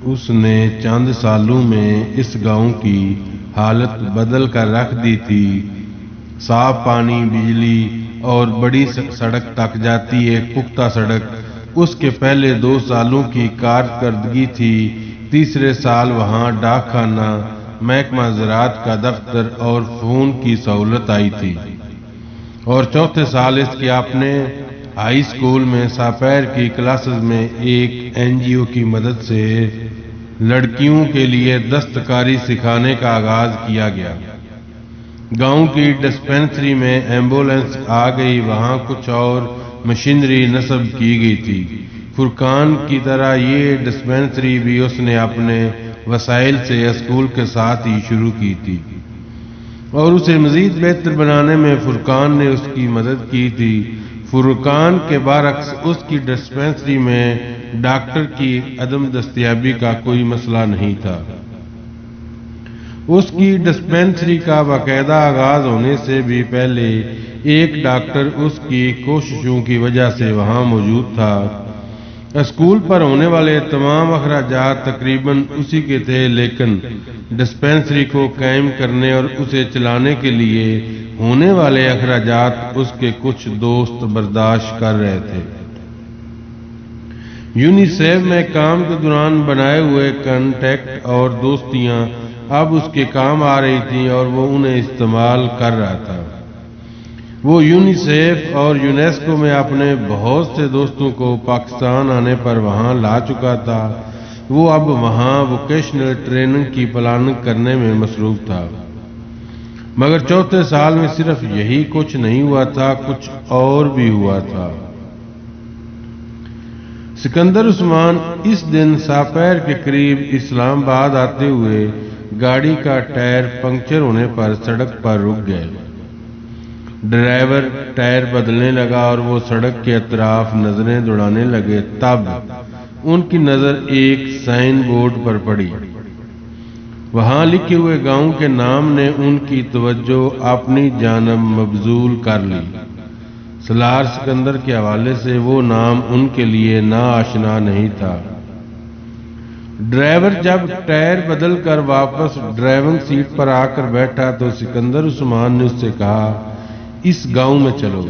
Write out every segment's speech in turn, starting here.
اس نے چند سالوں میں اس گاؤں کی حالت بدل کر رکھ دی تھی۔ صاف پانی، بجلی اور بڑی سڑک تک جاتی ایک پختہ سڑک اس کے پہلے 2 سالوں کی کارکردگی تھی۔ تیسرے سال وہاں ڈاک خانہ، محکمہ زراعت کا دفتر اور فون کی سہولت آئی تھی، اور چوتھے سال اس کے اپنے ہائی اسکول میں ساپیر کی کلاسز میں ایک NGO کی مدد سے لڑکیوں کے لیے دستکاری سکھانے کا آغاز کیا گیا۔ گاؤں کی ڈسپنسری میں ایمبولینس آ گئی، وہاں کچھ اور مشینری نصب کی گئی تھی۔ فرقان کی طرح یہ ڈسپنسری بھی اس نے اپنے وسائل سے اسکول کے ساتھ ہی شروع کی تھی، اور اسے مزید بہتر بنانے میں فرقان نے اس کی مدد کی تھی۔ فرقان کے برعکس اس کی ڈسپنسری میں ڈاکٹر کی عدم دستیابی کا کوئی مسئلہ نہیں تھا۔ اس کی ڈسپنسری کا باقاعدہ آغاز ہونے سے بھی پہلے ایک ڈاکٹر اس کی کوششوں کی وجہ سے وہاں موجود تھا۔ اسکول پر ہونے والے تمام اخراجات تقریباً اسی کے تھے، لیکن ڈسپنسری کو قائم کرنے اور اسے چلانے کے لیے ہونے والے اخراجات اس کے کچھ دوست برداشت کر رہے تھے۔ یونیسیف میں کام کے دوران بنائے ہوئے کانٹیکٹ اور دوستیاں اب اس کے کام آ رہی تھیں، اور وہ انہیں استعمال کر رہا تھا۔ وہ یونیسیف اور یونیسکو میں اپنے بہت سے دوستوں کو پاکستان آنے پر وہاں لا چکا تھا۔ وہ اب وہاں ووکیشنل ٹریننگ کی پلاننگ کرنے میں مصروف تھا۔ مگر چوتھے سال میں صرف یہی کچھ نہیں ہوا تھا، کچھ اور بھی ہوا تھا۔ سکندر عثمان اس دن ساپیر کے قریب اسلام آباد آتے ہوئے گاڑی کا ٹائر پنکچر ہونے پر سڑک پر رک گئے۔ ڈرائیور ٹائر بدلنے لگا اور وہ سڑک کے اطراف نظریں دوڑانے لگے۔ تب ان کی نظر ایک سائن بورڈ پر پڑی۔ وہاں لکھے ہوئے گاؤں کے نام نے ان کی توجہ اپنی جانب مبذول کر لی۔ سالار سکندر کے حوالے سے وہ نام ان کے لیے ناآشنا نہیں تھا۔ ڈرائیور جب ٹائر بدل کر واپس ڈرائیونگ سیٹ پر آ کر بیٹھا تو سکندر عثمان نے اس سے کہا، اس گاؤں میں چلو۔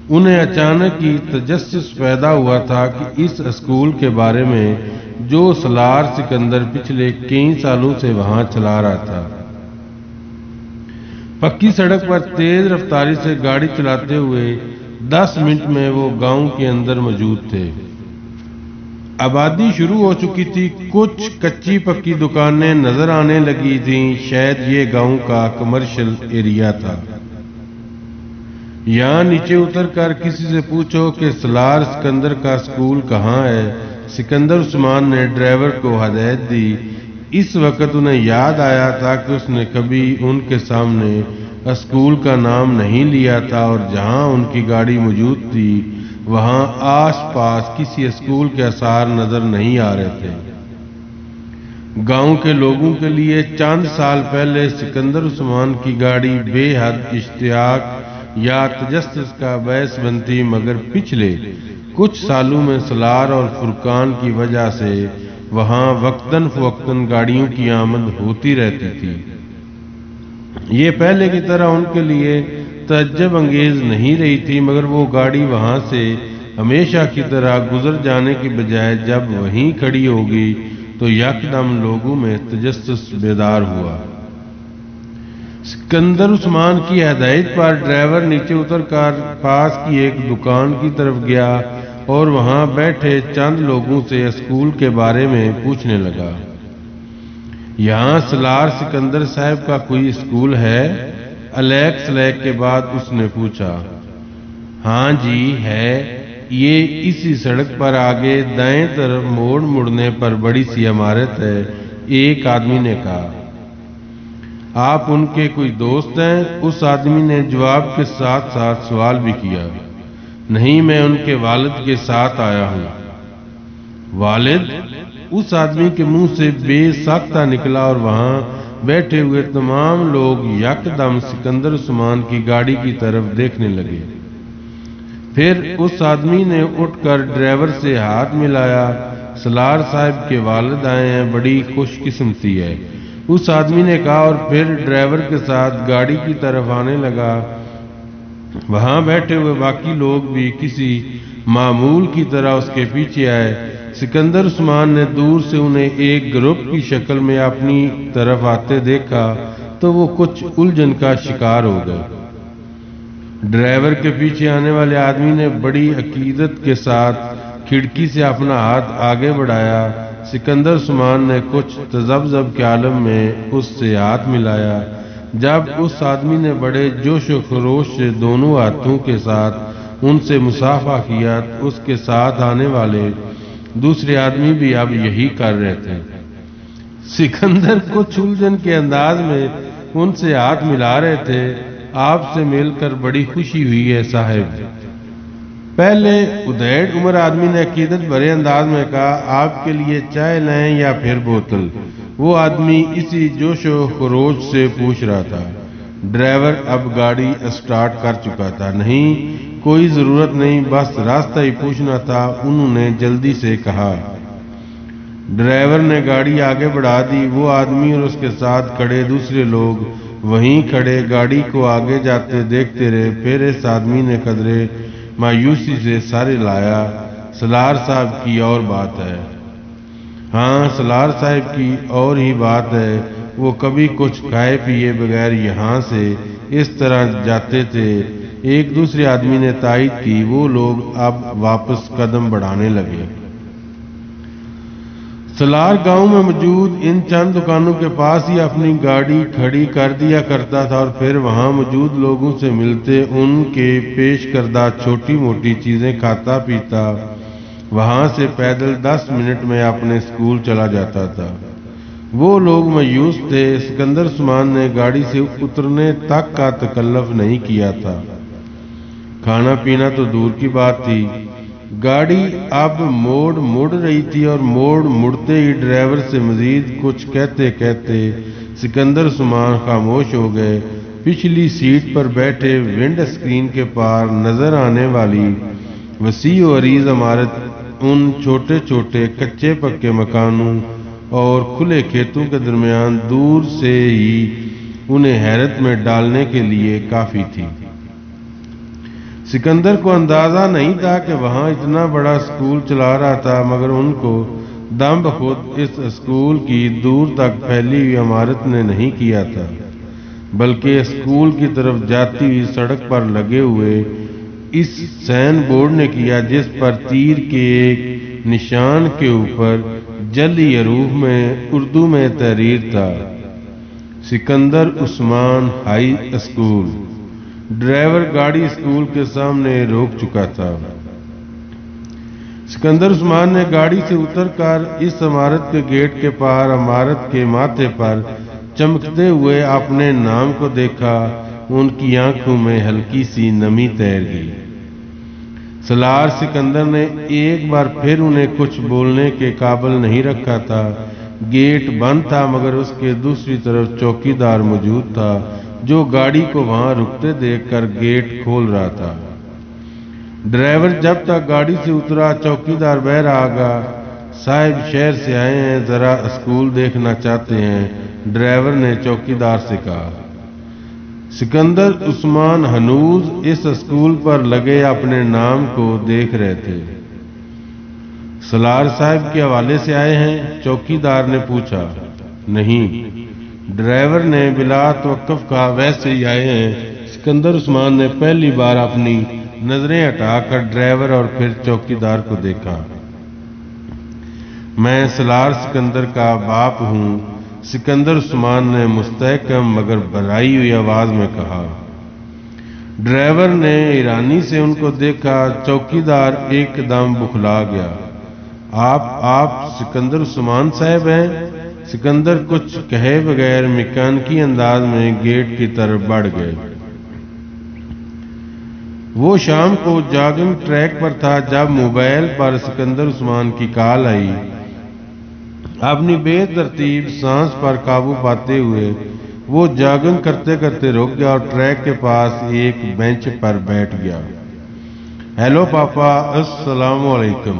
انہیں اچانک ہی تجسس پیدا ہوا تھا کہ اس اسکول کے بارے میں جو سالار سکندر پچھلے کئی سالوں سے وہاں چلا رہا تھا۔ پکی سڑک پر تیز رفتاری سے گاڑی چلاتے ہوئے 10 منٹ میں وہ گاؤں کے اندر موجود تھے۔ آبادی شروع ہو چکی تھی، کچھ کچی پکی دکانیں نظر آنے لگی تھیں، شاید یہ گاؤں کا کمرشل ایریا تھا۔ یہاں نیچے اتر کر کسی سے پوچھو کہ سالار سکندر کا اسکول کہاں ہے۔ سکندر عثمان نے ڈرائیور کو ہدایت دی۔ اس وقت انہیں یاد آیا تھا کہ اس نے کبھی ان کے سامنے اسکول کا نام نہیں لیا تھا، اور جہاں ان کی گاڑی موجود تھی وہاں آس پاس کسی اسکول کے آثار نظر نہیں آ رہے تھے۔ گاؤں کے لوگوں کے لیے چند سال پہلے سکندر عثمان کی گاڑی بے حد اشتیاق یا تجسس کا باعث بنتی، مگر پچھلے کچھ سالوں میں سالار اور فرقان کی وجہ سے وہاں وقتاً فوقتاً گاڑیوں کی آمد ہوتی رہتی تھی۔ یہ پہلے کی طرح ان کے لیے تعجب انگیز نہیں رہی تھی، مگر وہ گاڑی وہاں سے ہمیشہ کی طرح گزر جانے کی بجائے جب وہیں کھڑی ہوگی تو یکدم لوگوں میں تجسس بیدار ہوا۔ سکندر عثمان کی ہدایت پر ڈرائیور نیچے اتر کر پاس کی ایک دکان کی طرف گیا اور وہاں بیٹھے چند لوگوں سے اسکول کے بارے میں پوچھنے لگا۔ یہاں سالار سکندر صاحب کا کوئی اسکول ہے؟ الیک سلیک کے بعد اس نے پوچھا۔ ہاں جی ہے، یہ اسی سڑک پر آگے دائیں طرف موڑ مڑنے پر بڑی سی عمارت ہے، ایک آدمی نے کہا۔ آپ ان کے کوئی دوست ہیں؟ اس آدمی نے جواب کے ساتھ ساتھ سوال بھی کیا۔ نہیں، میں ان کے والد کے ساتھ آیا ہوں۔ والد؟ اس آدمی کے منہ سے بے ساختہ نکلا، اور وہاں بیٹھے ہوئے تمام لوگ یکدم سکندر عثمان کی گاڑی کی طرف دیکھنے لگے۔ پھر اس آدمی نے اٹھ کر ڈرائیور سے ہاتھ ملایا۔ سلار صاحب کے والد آئے ہیں، بڑی خوش قسمتی ہے۔ اس آدمی نے کہا اور پھر ڈرائیور کے ساتھ گاڑی کی طرف آنے لگا۔ وہاں بیٹھے ہوئے باقی لوگ بھی کسی معمول کی طرح اس کے پیچھے آئے۔ سکندر عثمان نے دور سے انہیں ایک گروپ کی شکل میں اپنی طرف آتے دیکھا تو وہ کچھ الجھن کا شکار ہو گئے۔ ڈرائیور کے پیچھے آنے والے آدمی نے بڑی عقیدت کے ساتھ کھڑکی سے اپنا ہاتھ آگے بڑھایا۔ سکندر عثمان نے کچھ تذبذب کے عالم میں اس سے ہاتھ ملایا۔ جب اس آدمی نے بڑے جوش و خروش سے دونوں ہاتھوں کے ساتھ ان سے مصافحہ کیا تو اس کے ساتھ آنے والے دوسرے آدمی بھی اب یہی کر رہے تھے۔ سکندر کچھ الجھن کے انداز میں ان سے ہاتھ ملا رہے تھے۔ آپ سے مل کر بڑی خوشی ہوئی ہے صاحب۔ پہلے ادھیڑ عمر آدمی نے عقیدت بھرے انداز میں کہا، آپ کے لیے چائے لائیں یا پھر بوتل؟ وہ آدمی اسی جوش و خروش سے پوچھ رہا تھا۔ ڈرائیور اب گاڑی اسٹارٹ کر چکا تھا۔ نہیں، کوئی ضرورت نہیں، بس راستہ ہی پوچھنا تھا، انہوں نے جلدی سے کہا۔ ڈرائیور نے گاڑی آگے بڑھا دی۔ وہ آدمی اور اس کے ساتھ کھڑے دوسرے لوگ وہیں کھڑے گاڑی کو آگے جاتے دیکھتے رہے۔ پھر اس آدمی نے قدرے مایوسی سے سر ہلایا۔ سلار صاحب کی اور بات ہے۔ ہاں، سلار صاحب کی اور ہی بات ہے۔ وہ کبھی کچھ کھائے پیے بغیر یہاں سے اس طرح جاتے تھے۔ ایک دوسرے آدمی نے تائید کی۔ وہ لوگ اب واپس قدم بڑھانے لگے۔ سلار گاؤں میں موجود ان چند دکانوں کے پاس ہی اپنی گاڑی کھڑی کر دیا کرتا تھا اور پھر وہاں موجود لوگوں سے ملتے، ان کے پیش کردہ چھوٹی موٹی چیزیں کھاتا پیتا وہاں سے پیدل 10 منٹ میں اپنے اسکول چلا جاتا تھا۔ وہ لوگ مایوس تھے۔ سکندر عثمان نے گاڑی سے اترنے تک کا تکلف نہیں کیا تھا۔ کھانا پینا تو دور کی بات تھی۔ گاڑی اب موڑ مڑ رہی تھی اور موڑ مڑتے ہی ڈرائیور سے مزید کچھ کہتے کہتے سکندر عثمان خاموش ہو گئے۔ پچھلی سیٹ پر بیٹھے ونڈ اسکرین کے پار نظر آنے والی وسیع و عریض عمارت ان چھوٹے چھوٹے کچے پکے مکانوں اور کھلے کھیتوں کے درمیان دور سے ہی انہیں حیرت میں ڈالنے کے لیے کافی تھی۔ سکندر کو اندازہ نہیں تھا کہ وہاں اتنا بڑا اسکول چلا رہا تھا، مگر ان کو دم بخود اس اسکول کی دور تک پھیلی ہوئی عمارت نے نہیں کیا تھا، بلکہ اسکول کی طرف جاتی ہوئی سڑک پر لگے ہوئے اس سائن بورڈ نے کیا، جس پر تیر کے ایک نشان کے اوپر جعلی حروف میں اردو میں تحریر تھا، سکندر عثمان ہائی اسکول۔ ڈرائیور گاڑی اسکول کے سامنے روک چکا تھا۔ سکندر عثمان نے گاڑی سے اتر کر اس عمارت کے گیٹ کے پار عمارت کے ماتھے پر چمکتے ہوئے اپنے نام کو دیکھا۔ ان کی آنکھوں میں ہلکی سی نمی تیر گئی۔ سلار سکندر نے ایک بار پھر انہیں کچھ بولنے کے قابل نہیں رکھا تھا۔ گیٹ بند تھا، مگر اس کے دوسری طرف چوکیدار موجود تھا، جو گاڑی کو وہاں رکتے دیکھ کر گیٹ کھول رہا تھا۔ ڈرائیور جب تک گاڑی سے اترا، چوکیدار بہہ رہا گا، صاحب شہر سے آئے ہیں، ذرا اسکول دیکھنا چاہتے ہیں، ڈرائیور نے چوکیدار سے کہا۔ سکندر عثمان ہنوز اس اسکول پر لگے اپنے نام کو دیکھ رہے تھے۔ سلار صاحب کے حوالے سے آئے ہیں؟ چوکیدار نے پوچھا۔ نہیں، ڈرائیور نے بلا توقف کہا۔ ویسے ہی آئے ہیں۔ سکندر عثمان نے پہلی بار اپنی نظریں ہٹا کر ڈرائیور اور پھر چوکیدار کو دیکھا۔ میں سلار سکندر کا باپ ہوں، سکندر عثمان نے مستحکم مگر بھرائی ہوئی آواز میں کہا۔ ڈرائیور نے حیرانی سے ان کو دیکھا۔ چوکیدار ایک دم بکھلا گیا۔ آپ سکندر عثمان صاحب ہیں؟ سکندر کچھ کہے بغیر میکانکی انداز میں گیٹ کی طرف بڑھ گئے۔ وہ شام کو جاگنگ ٹریک پر تھا جب موبائل پر سکندر عثمان کی کال آئی۔ اپنی بے ترتیب سانس پر قابو پاتے ہوئے وہ جاگنگ کرتے کرتے رک گیا اور ٹریک کے پاس ایک بینچ پر بیٹھ گیا۔ ہیلو پاپا، السلام علیکم۔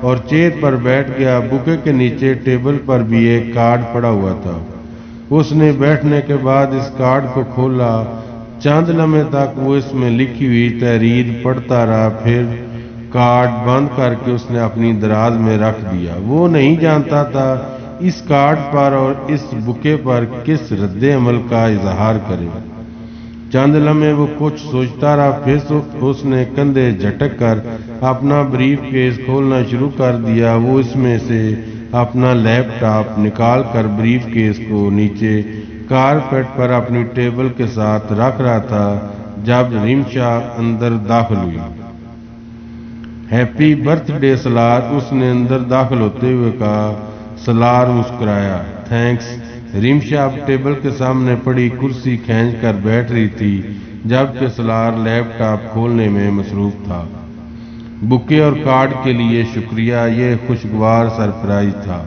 اور چیئر پر بیٹھ گیا۔ بکے کے نیچے ٹیبل پر بھی ایک کارڈ پڑا ہوا تھا۔ اس نے بیٹھنے کے بعد اس کارڈ کو کھولا۔ چند لمحے تک وہ اس میں لکھی ہوئی تحریر پڑھتا رہا، پھر کارڈ بند کر کے اس نے اپنی دراز میں رکھ دیا۔ وہ نہیں جانتا تھا اس کارڈ پر اور اس بکے پر کس رد عمل کا اظہار کرے۔ چند لمحے وہ کچھ سوچتا رہا، پھر اس نے کندھے جھٹک کر اپنا بریف کیس کھولنا شروع کر دیا۔ وہ اس میں سے اپنا لیپ ٹاپ نکال کر بریف کیس کو نیچے کارپیٹ پر اپنی ٹیبل کے ساتھ رکھ رہا تھا جب رمشا اندر داخل ہوئی۔ ہیپی برتھ ڈے سلار، اس نے اندر داخل ہوتے ہوئے کہا۔ سلار مسکرایا۔ تھینکس۔ رمشا اب ٹیبل کے سامنے پڑی کرسی کھینچ کر بیٹھ رہی تھی جبکہ سلار لیپ ٹاپ کھولنے میں مصروف تھا۔ بکے اور کارڈ کے لیے شکریہ، یہ خوشگوار سرپرائز تھا۔